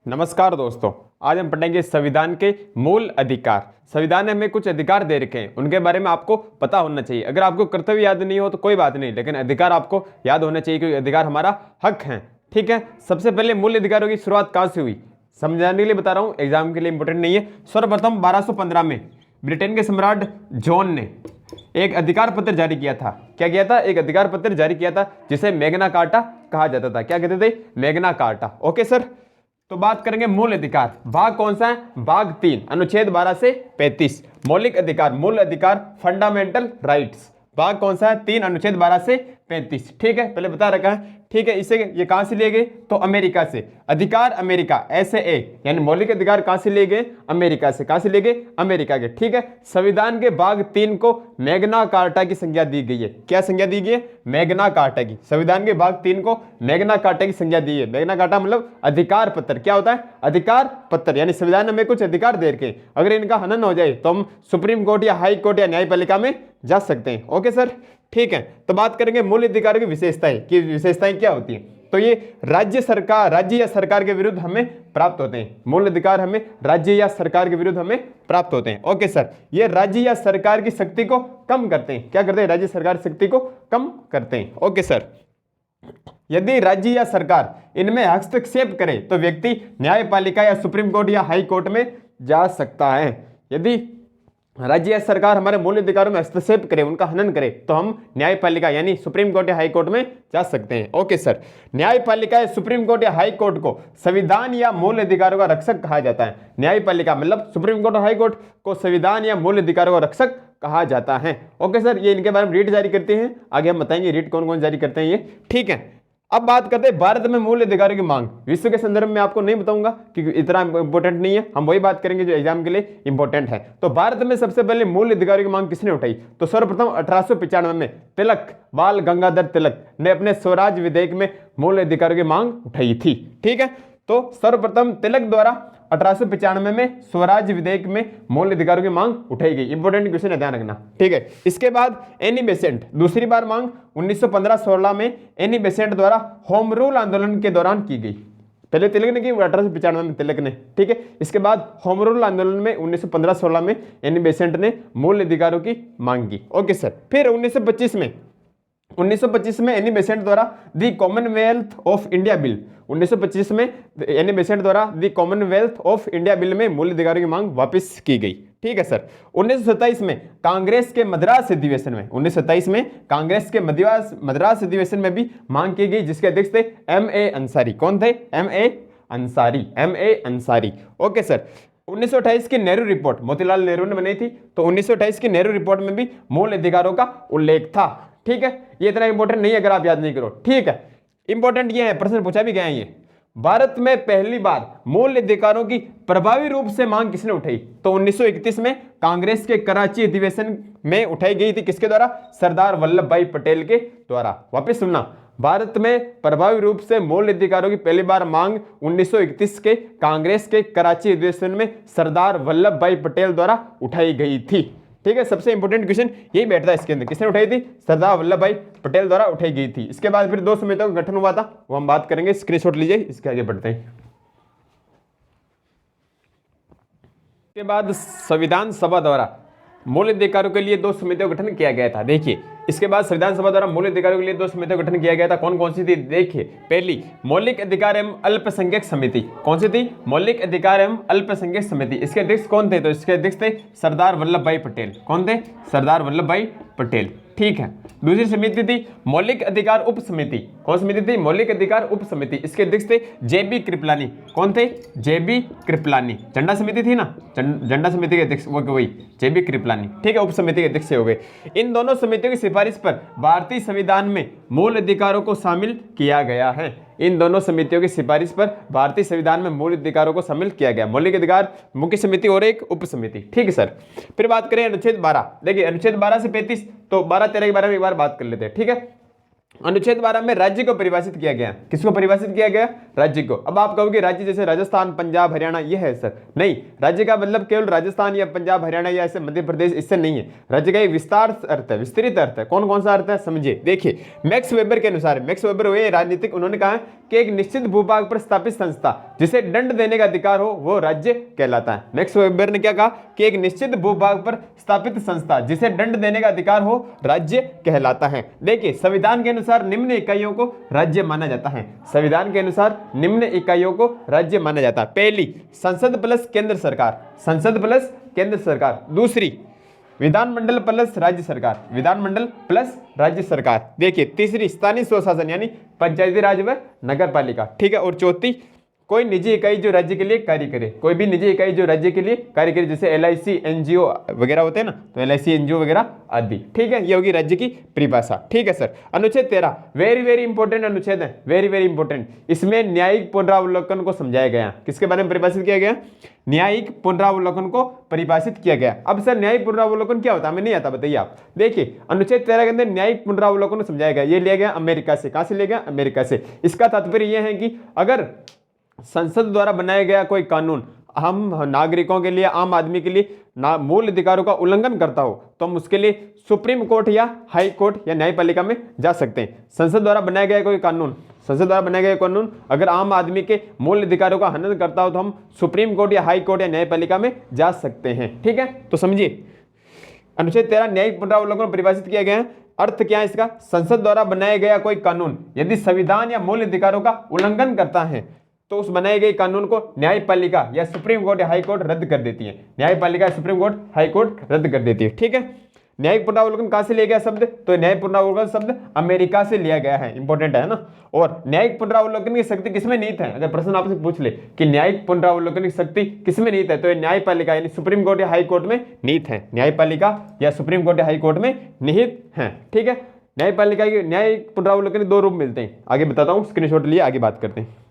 नमस्कार दोस्तों, आज हम पढ़ेंगे संविधान के मूल अधिकार। संविधान ने हमें कुछ अधिकार दे रखे हैं, उनके बारे में आपको पता होना चाहिए। अगर आपको कर्तव्य याद नहीं हो तो कोई बात नहीं, लेकिन अधिकार आपको याद होना चाहिए क्योंकि अधिकार हमारा हक है। ठीक है, सबसे पहले मूल अधिकारों की शुरुआत कहाँ से हुई समझाने के लिए बता रहा हूँ, एग्जाम के लिए इंपॉर्टेंट नहीं है। सर्वप्रथम 1215 में ब्रिटेन के सम्राट जॉन ने एक अधिकार पत्र जारी किया था। क्या किया था? एक अधिकार पत्र जारी किया था जिसे मैग्ना कार्टा कहा जाता था। क्या कहते थे? Magna carta. ओके सर, तो बात करेंगे मूल अधिकार। भाग कौन सा है? भाग 3, अनुच्छेद 12 से 35, मौलिक अधिकार, मूल अधिकार, फंडामेंटल राइट्स। भाग कौन सा है? 3, अनुच्छेद 12 से 35। ठीक है, पहले बता रखा है। ठीक है, इसे ये कहां से लिए गए? तो अमेरिका से। अधिकार अमेरिका, ऐसे ए यानी मौलिक अधिकार कहां से लिए गए? अमेरिका से। कहां से लिए गए? अमेरिका के। ठीक है, संविधान के भाग 3 को मैग्ना कार्टा की संज्ञा दी गई है। क्या संज्ञा दी गई है? मैग्ना कार्टा की। संविधान के भाग 3 को मैग्ना कार्टा की संज्ञा दी है। मैग्ना कार्टा मतलब अधिकार पत्र। क्या होता है? अधिकार पत्र, यानी संविधान हमें कुछ अधिकार दे रखे, अगर इनका हनन हो जाए तो हम सुप्रीम कोर्ट या हाई कोर्ट या न्यायपालिका में जा सकते हैं। ओके सर, ठीक है। तो बात करेंगे मूल अधिकारों की विशेषताएं कि विशेषताएं क्या होती हैं। तो ये राज्य या सरकार के विरुद्ध हमें प्राप्त होते हैं। मूल अधिकार हमें राज्य या सरकार के विरुद्ध हमें प्राप्त होते हैं। ओके सर, ये राज्य या सरकार की शक्ति को कम करते हैं। क्या करते हैं? राज्य सरकार शक्ति को कम करते हैं। ओके सर, यदि राज्य या सरकार इनमें हस्तक्षेप करे तो व्यक्ति न्यायपालिका या सुप्रीम कोर्ट या हाई कोर्ट में जा सकता है। यदि राज्य या सरकार हमारे मूल अधिकारों में हस्तक्षेप करे, उनका हनन करे, तो हम न्यायपालिका यानी सुप्रीम कोर्ट या हाई कोर्ट में जा सकते हैं। ओके सर, न्यायपालिका या सुप्रीम कोर्ट या हाई कोर्ट को संविधान या मूल अधिकारों का रक्षक कहा जाता है। न्यायपालिका मतलब सुप्रीम कोर्ट और हाई कोर्ट को संविधान या मूल अधिकारों का रक्षक कहा जाता है। ओके सर, ये इनके बारे में रीट जारी करते हैं, आगे हम बताएंगे रीट कौन कौन जारी करते हैं ये। ठीक है, अब बात करते हैं भारत में मूल अधिकारों की मांग। विश्व के संदर्भ में आपको नहीं बताऊंगा क्योंकि इतना इंपॉर्टेंट नहीं है, हम वही बात करेंगे जो एग्जाम के लिए इंपॉर्टेंट है। तो भारत में सबसे पहले मूल अधिकारों की मांग किसने उठाई? तो सर्वप्रथम 1895 में तिलक, बाल गंगाधर तिलक ने अपने स्वराज विधेयक में मूल अधिकारों की मांग उठाई थी। ठीक है, तो सर्वप्रथम तिलक द्वारा 1895 में स्वराज विधेयक में मूल अधिकारों की मांग उठाई गई। इंपॉर्टेंट क्वेश्चन है, ध्यान रखना। ठीक है, इसके बाद एनी बेसेंट दूसरी बार मांग 1915-16 में एनी बेसेंट द्वारा होम रूल आंदोलन के दौरान की गई। पहले तिलक ने की, 1895 में तिलक ने। ठीक है, इसके बाद होम रूल आंदोलन में 1915-16 में एनी बेसेंट ने मूल अधिकारों की मांग की। ओके सर, फिर 1925 में एनी बेसेंट द्वारा दी कॉमनवेल्थ ऑफ इंडिया बिल, 1925 में एनी बेसेंट द्वारा दी कॉमनवेल्थ ऑफ इंडिया बिल में मूल अधिकारों की मांग वापस की गई। ठीक है सर, 1927 में कांग्रेस के मद्रास अधिवेशन में 1927 में कांग्रेस के मद्रास अधिवेशन में भी मांग की गई, जिसके अध्यक्ष थे M.A. अंसारी। कौन थे? M.A. अंसारी। ओके सर, 1928 की नेहरू रिपोर्ट मोतीलाल नेहरू ने बनाई थी, तो 1928 की नेहरू रिपोर्ट में भी मूल अधिकारों का उल्लेख था। ठीक है, ये इतना इंपॉर्टेंट नहीं है अगर आप याद नहीं करो। ठीक है, इंपॉर्टेंट ये है, प्रश्न पूछा भी गया है ये। भारत में पहली बार मूल अधिकारों की प्रभावी रूप से मांग किसने उठाई? तो 1931 में कांग्रेस के कराची अधिवेशन में उठाई गई थी। किसके द्वारा? सरदार वल्लभ भाई पटेल के द्वारा। वापस सुनना, भारत में प्रभावी रूप से मूल अधिकारों की पहली बार मांग 1931 के कांग्रेस के कराची अधिवेशन में सरदार वल्लभ भाई पटेल द्वारा उठाई गई थी। ठीक है, सबसे इंपॉर्टेंट क्वेश्चन यही बैठता है इसके अंदर। किसने उठाई थी? सरदार वल्लभ भाई पटेल द्वारा उठाई गई थी। इसके बाद फिर 2 समितियों का गठन हुआ था, वो हम बात करेंगे। स्क्रीनशॉट लीजिए, इसके आगे बढ़ते हैं। इसके बाद संविधान सभा द्वारा मूल अधिकारों के लिए 2 समितियों का गठन किया गया था। देखिए, इसके बाद संविधान सभा द्वारा मूल अधिकारों के लिए 2 समितियों का गठन किया गया था। कौन कौन सी थी? देखिए, पहली मौलिक अधिकार एवं अल्पसंख्यक समिति। कौन सी थी? मौलिक अधिकार एवं अल्पसंख्यक समिति। इसके अध्यक्ष कौन थे? तो इसके अध्यक्ष थे सरदार वल्लभ भाई पटेल। कौन थे? सरदार वल्लभ भाई पटेल। ठीक है, दूसरी समिति थी मौलिक अधिकार उप समिति। कौन समिति थी? मौलिक अधिकार उप समिति। इसके अध्यक्ष थे JB कृपलानी। कौन थे? JB कृपलानी। झंडा समिति थी ना, झंडा समिति के अध्यक्ष वो वही JB कृपलानी। ठीक है, उप समिति के अध्यक्ष हो गए। इन दोनों समितियों की सिफारिश पर भारतीय संविधान में मूल अधिकारों को शामिल किया गया है। इन दोनों समितियों की सिफारिश पर भारतीय संविधान में मूल अधिकारों को शामिल किया गया। मौलिक अधिकार मुख्य समिति और एक उप समिति। ठीक है सर, फिर बात करें अनुच्छेद 12। देखिए, अनुच्छेद 12 से 35, तो 12-13 के बारे में एक बार बात कर लेते हैं। ठीक है, अनुच्छेद 12 में राज्य को परिभाषित किया गया। किसको परिभाषित किया गया? राज्य को। अब आप कहोगे राज्य जैसे राजस्थान, पंजाब, हरियाणा ये है सर? नहीं, राज्य का मतलब केवल राजस्थान या पंजाब, हरियाणा या ऐसे मध्य प्रदेश, इससे नहीं है। राज्य का एक विस्तार अर्थ है, विस्तृत अर्थ है। कौन कौन सा अर्थ है समझिए। देखिए, मैक्स वेबर के अनुसार, मैक्स वेबर हुए राजनीतिक, उन्होंने कहा कि कि एक निश्चित भूभाग पर स्थापित संस्था जिसे दंड देने का अधिकार हो वो राज्य कहलाता है। नेक्स्ट वेबर ने क्या कहा कि एक निश्चित भूभाग पर स्थापित संस्था जिसे दंड देने का अधिकार हो राज्य कहलाता है। देखिए संविधान के अनुसार निम्न इकाइयों को राज्य माना जाता है। संविधान के अनुसार निम्न इकाइयों को राज्य माना जाता है। पहली, संसद प्लस केंद्र सरकार, संसद प्लस केंद्र सरकार। दूसरी, विधानमंडल प्लस राज्य सरकार, विधानमंडल प्लस राज्य सरकार। देखिए तीसरी, स्थानीय स्वशासन यानी पंचायती राज व नगर पालिका। ठीक है। और चौथी, कोई निजी इकाई जो राज्य के लिए कार्य करे, कोई भी निजी इकाई जो राज्य के लिए कार्य करे, जैसे LIC NGO वगैरह होते हैं ना, तो LIC NGO वगैरह आदि। ठीक है, ये होगी राज्य की परिभाषा। ठीक है सर। अनुच्छेद 13 वेरी वेरी इंपॉर्टेंट अनुच्छेद है, वेरी वेरी इंपॉर्टेंट। इसमें न्यायिक पुनरावलोकन को समझाया गया। किसके बारे में परिभाषित किया गया? न्यायिक पुनरावलोकन को परिभाषित किया गया। अब सर न्यायिक पुनरावलोकन क्या होता है, हमें नहीं आता, बताइए आप। देखिए अनुच्छेद 13 के अंदर न्यायिक पुनरावलोकन को समझाया गया। ये लिया गया अमेरिका से। कहां से लिया गया? अमेरिका से। इसका तात्पर्य यह है कि अगर संसद द्वारा बनाया गया कोई कानून हम नागरिकों के लिए, आम आदमी के लिए मूल अधिकारों का उल्लंघन करता हो तो हम उसके लिए सुप्रीम कोर्ट या हाई कोर्ट या न्यायपालिका में जा सकते हैं। संसद द्वारा बनाया गया कोई कानून, संसद द्वारा बनाया गया कानून अगर आम आदमी के मूल अधिकारों का हनन करता हो तो हम सुप्रीम कोर्ट या हाई कोर्ट या न्यायपालिका में जा सकते हैं। ठीक है, तो समझिए अनुच्छेद 13 न्यायिक पुनरावलोकन परिभाषित किया गया है। अर्थ क्या है इसका? संसद द्वारा बनाया गया कोई कानून यदि संविधान या मूल अधिकारों का उल्लंघन करता है तो उस बनाए गए कानून को न्यायपालिका या सुप्रीम कोर्ट या हाई कोर्ट रद्द कर देती है। न्यायपालिका, सुप्रीम कोर्ट, हाई कोर्ट रद्द कर देती है। ठीक है। न्यायिक पुनरावलोकन कहां से लिया गया शब्द? तो न्यायिक पुनरावलोकन शब्द अमेरिका से लिया गया है। इंपॉर्टेंट है ना। और न्यायिक पुनरावलोकन की शक्ति किसमें निहित है? अगर प्रश्न आपसे पूछ ले कि न्यायिक पुनरावलोकन की शक्ति किसमें निहित है, तो ये न्यायपालिका यानी सुप्रीम कोर्ट या हाई कोर्ट में निहित है। न्यायपालिका या सुप्रीम कोर्ट या हाई कोर्ट में निहित है। ठीक है। न्यायपालिका के न्यायिक पुनरावलोकन के दो रूप मिलते हैं, आगे बताता हूं, स्क्रीनशॉट लिए आगे बात करते हैं।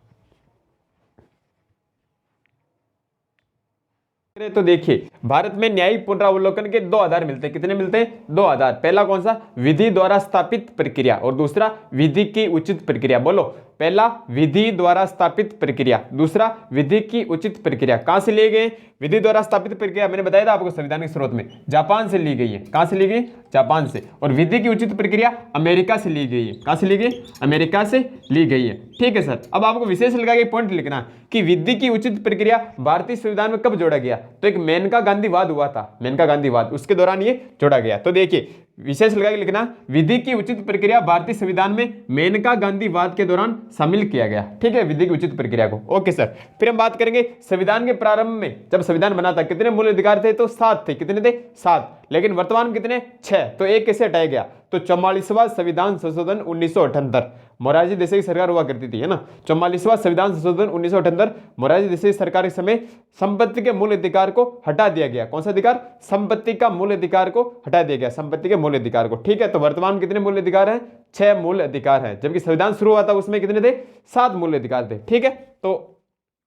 तो देखिए भारत में न्यायिक पुनरावलोकन के दो आधार मिलते हैं। कितने मिलते हैं? दो आधार। पहला कौन सा? विधि द्वारा स्थापित प्रक्रिया और दूसरा विधि की उचित प्रक्रिया। बोलो, पहला विधि द्वारा स्थापित प्रक्रिया, दूसरा विधि की उचित प्रक्रिया। कहां से लिए गए? विधि द्वारा स्थापित प्रक्रिया मैंने बताया था आपको संविधान के स्रोत में, जापान से ली गई है। कहां से ली गई? जापान से। और विधि की उचित प्रक्रिया अमेरिका से ली गई है। कहां से ली गई? अमेरिका से ली गई है। ठीक है सर। अब आपको विशेष लगा के पॉइंट लिखना कि विधि की उचित प्रक्रिया भारतीय संविधान में कब जोड़ा गया? तो एक मेनका गांधीवाद हुआ था, मेनका गांधीवाद, उसके दौरान ये जोड़ा गया। तो देखिए विशेष लगा के लिखना, विधि की उचित प्रक्रिया भारतीय संविधान में मेनका गांधीवाद के दौरान शामिल किया गया। ठीक है, विधि की उचित प्रक्रिया को। Okay sir. फिर हम बात करेंगे संविधान के प्रारंभ में, जब संविधान बना था कितने मूल अधिकार थे? तो 7 थे। कितने थे? 7। लेकिन वर्तमान में कितने? 6। तो एक कैसे हटाया गया? तो 44वां संविधान संशोधन 1978, मोरारजी देसाई की सरकार हुआ करती थी, है ना। 44वां संविधान संशोधन 1978 मोरारजी देसाई सरकार के समय संपत्ति के मूल अधिकार को हटा दिया गया। कौन सा अधिकार? संपत्ति का मूल अधिकार को हटा दिया गया, संपत्ति के मूल अधिकार को। ठीक है। तो वर्तमान में कितने मूल अधिकार हैं? 6 मूल अधिकार हैं। जबकि संविधान शुरू हुआ था उसमें कितने थे? 7 मूल अधिकार थे। ठीक है। तो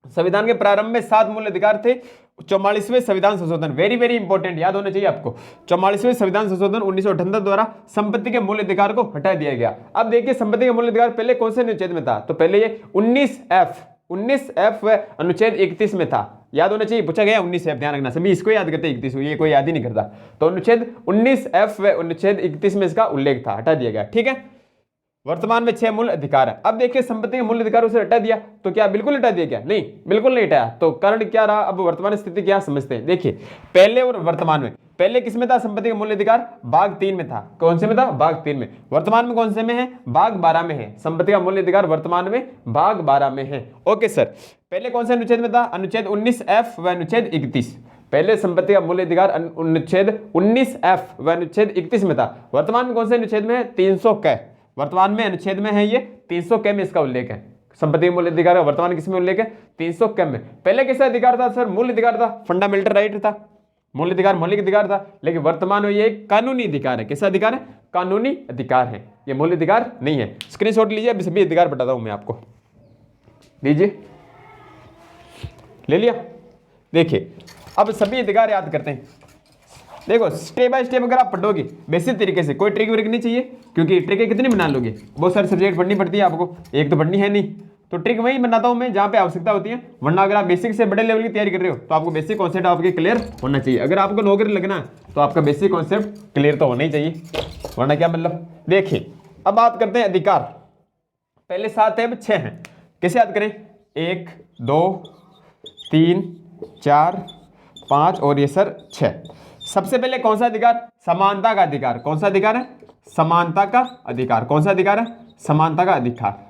संविधान के प्रारंभ में 7 मूल अधिकार थे। 44वें संविधान संशोधन, वेरी वेरी इंपॉर्टेंट, याद होना चाहिए आपको। 44वें संविधान संशोधन 1978 द्वारा संपत्ति के मूल अधिकार को हटा दिया गया। अब देखिए संपत्ति के मूल अधिकार पहले कौन से अनुच्छेद में था? तो पहले ये 19F व अनुच्छेद 31 में था। याद होना चाहिए, पूछा गया 19F, ध्यान रखना, सभी इसको याद करते 31, ये कोई याद ही नहीं करता। तो अनुच्छेद 19F व अनुच्छेद 31 में इसका उल्लेख था, हटा दिया गया। ठीक है। वर्तमान में 6 मूल अधिकार है। अब देखिए संपत्ति के मूल अधिकारों से हटा दिया, तो क्या बिल्कुल हटा दिया? क्या नहीं, बिल्कुल नहीं हटाया। तो कारण क्या रहा? अब वर्तमान स्थिति क्या समझते हैं। देखिए पहले और वर्तमान में, पहले किसमें था संपत्ति का मूल अधिकार? भाग 3 में था। कौन से में था? भाग 3 में। वर्तमान में कौन से में है? भाग 12 में है। संपत्ति का मूल अधिकार वर्तमान में भाग 12 में है। Okay sir. पहले कौन से अनुच्छेद में था? अनुच्छेद 19F व अनुच्छेद 31। पहले संपत्ति का मूल अधिकार अनुच्छेद 19F व अनुच्छेद 31 में था। वर्तमान में कौन से अनुच्छेद में है? 300 क। वर्तमान में अनुच्छेद में है ये 300 क में इसका उल्लेख है। संपत्ति मूल अधिकार का वर्तमान किस में उल्लेख है? 300 क में। पहले कैसा अधिकार था सर? मूल अधिकार था, फंडामेंटल राइट था, मूल अधिकार मौलिक अधिकार था। लेकिन वर्तमान में ये कानूनी अधिकार है। कैसा अधिकार है? कानूनी अधिकार है, ये मूल अधिकार नहीं है। स्क्रीनशॉट लीजिए, अभी सभी अधिकार बताता हूं मैं आपको। लीजिए, ले लिया। देखिए अब सभी अधिकार याद करते हैं। देखो स्टेप बाय स्टेप अगर आप पढ़ोगे बेसिक तरीके से, कोई ट्रिक व्रिक नहीं चाहिए, क्योंकि ट्रिक कितनी बना लोगे? बहुत सारे सब्जेक्ट पढ़नी पड़ती है आपको, एक तो पढ़नी है नहीं। तो ट्रिक वही बनाता हूं मैं जहां पे आवश्यकता होती है, वरना अगर आप बेसिक से बड़े लेवल की तैयारी कर रहे हो तो आपको बेसिक कॉन्सेप्ट आपके क्लियर होना चाहिए। अगर आपको नौकरी लगना है तो आपका बेसिक कॉन्सेप्ट क्लियर तो होना ही चाहिए, वरना क्या मतलब। देखिए अब बात करते हैं अधिकार। पहले 7 है, अब 6 हैं। कैसे याद करें? 1 2 3 4 5 और ये सर 6। सबसे पहले कौन सा अधिकार? समानता का अधिकार। कौन सा अधिकार है? समानता का अधिकार। कौन सा अधिकार है? समानता का अधिकार।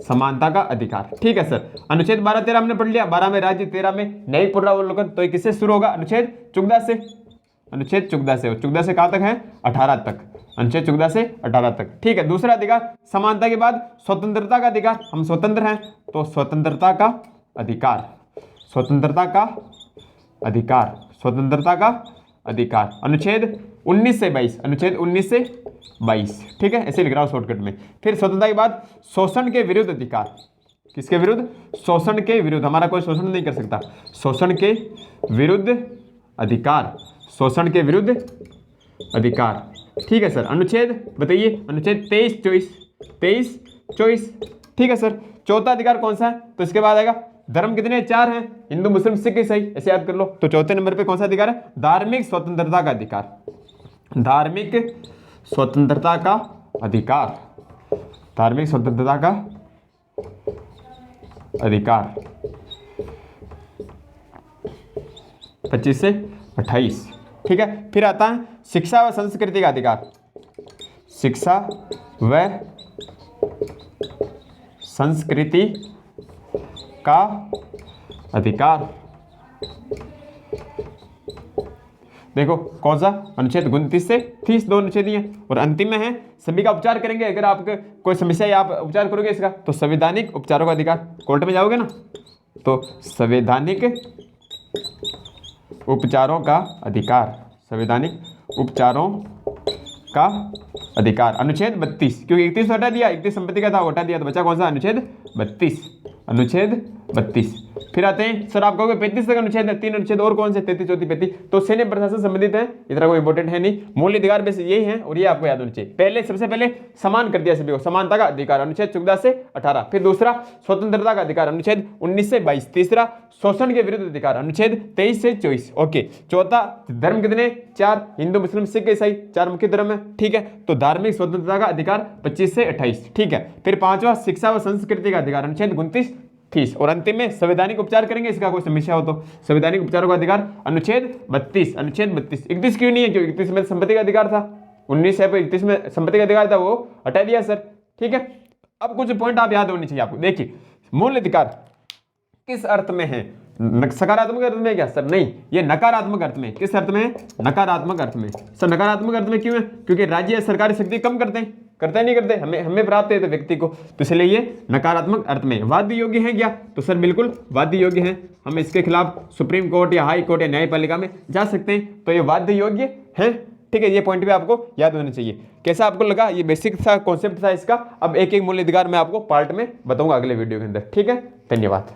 समानता का अधिकार, ठीक है सर। अनुच्छेद 12 13 हमने पढ़ लिया। 12 में राज्य, 13 में न्यायिक पुनरावलोकन। तो ये किससे शुरू होगा? अनुच्छेद 14 से। अनुच्छेद 14 से। 14 से कहां तक है? 18 तक। अनुच्छेद 14 से 18 तक, ठीक है। दूसरा अधिकार, समानता के बाद स्वतंत्रता का अधिकार। हम स्वतंत्र हैं तो स्वतंत्रता का अधिकार। स्वतंत्रता का अधिकार। स्वतंत्रता का अधिकार। अनुच्छेद 19 से 22। अनुच्छेद 19 से 22, ठीक है, ऐसे लिख रहा हूं शॉर्टकट में। फिर स्वतंत्रता के बाद शोषण के विरुद्ध अधिकार। किसके विरुद्ध? शोषण के विरुद्ध। हमारा कोई शोषण नहीं कर सकता। शोषण के विरुद्ध अधिकार। शोषण के विरुद्ध अधिकार, ठीक है सर। अनुच्छेद बताइए, अनुच्छेद 23 24। 23 24, ठीक है सर। चौथा अधिकार कौन सा है? तो इसके बाद आएगा धर्म कितने? 4 हैं, हिंदू मुस्लिम सिख ईसाई, ऐसे याद कर लो। तो चौथे नंबर पे कौन सा अधिकार है? धार्मिक स्वतंत्रता का अधिकार। धार्मिक स्वतंत्रता का अधिकार। धार्मिक स्वतंत्रता का अधिकार 25 से 28, ठीक है। फिर आता है शिक्षा व संस्कृति का अधिकार। शिक्षा व संस्कृति का अधिकार। देखो कौन सा? अनुच्छेद 29 से 30, 2 अनुच्छेद हैं। और अंतिम में है सभी का उपचार करेंगे। अगर आपको कोई समस्या है, आप उपचार करोगे इसका, तो संवैधानिक उपचारों का अधिकार। कोर्ट में जाओगे ना, तो संवैधानिक उपचारों का अधिकार। संवैधानिक उपचारों का अधिकार। अनुच्छेद 32, क्योंकि 31 हटा दिया, 31 संपत्ति का था, हटा दिया, तो बचा कौन सा? अनुच्छेद 32। अनुच्छेद 32। फिर आते हैं सर, आप कहोगे 35 तक अनुच्छेद है, 3 अनुच्छेद और कौन से? 33 34 35। तो सैन्य प्रशासन संबंधित है, इतना कोई इंपॉर्टेंट है नहीं। मूल अधिकार बेस यही है और ये आपको याद होना चाहिए। पहले सबसे पहले समान कर दिया सभी को, समानता का अधिकार, अनुच्छेद 14 से 18। फिर दूसरा स्वतंत्रता का अधिकार, अनुच्छेद 19 से 22। तीसरा शोषण के विरुद्ध अधिकार, अनुच्छेद 23 से 24, ओके। चौथा धर्म कितने? 4, हिंदू मुस्लिम सिख ईसाई, 4 मुख्य धर्म है, ठीक है। तो धार्मिक स्वतंत्रता का अधिकार 25 से 28, ठीक है। फिर पांचवा शिक्षा व संस्कृति का अधिकार, अनुच्छेद 29 30। और अंतिम में संवैधानिक उपचार करेंगे, इसका कोई समस्या हो तो संवैधानिक उपचारों का अधिकार अनुच्छेद 32। अनुच्छेद 32। 31 क्यों नहीं है? क्योंकि 31 में संपत्ति का अधिकार था, 19 है, 31 में संपत्ति का अधिकार था, वो हटा दिया सर, ठीक है। अब कुछ पॉइंट आप याद होने चाहिए आपको। देखिए मूल अधिकार किस अर्थ में है? सकारात्मक अर्थ में क्या सर? नहीं, ये नकारात्मक अर्थ में। किस अर्थ में है? नकारात्मक अर्थ में। सर नकारात्मक अर्थ में क्यों है? क्योंकि राज्य या सरकारी शक्ति कम करते हैं, करते नहीं करते, हमें प्राप्त है तो व्यक्ति को, तो इसलिए ये नकारात्मक अर्थ में। वाद्य योग्य है क्या? तो सर बिल्कुल वाद्य योग्य है। हम इसके खिलाफ सुप्रीम कोर्ट या हाई कोर्ट या न्यायपालिका में जा सकते हैं, तो ये वाद्य योग्य है, ठीक है। ये पॉइंट भी आपको याद होना चाहिए। कैसा आपको लगा? ये बेसिक सा कॉन्सेप्ट था इसका। अब एक एक मूल अधिकार मैं आपको पार्ट में बताऊंगा अगले वीडियो के अंदर, ठीक है। धन्यवाद।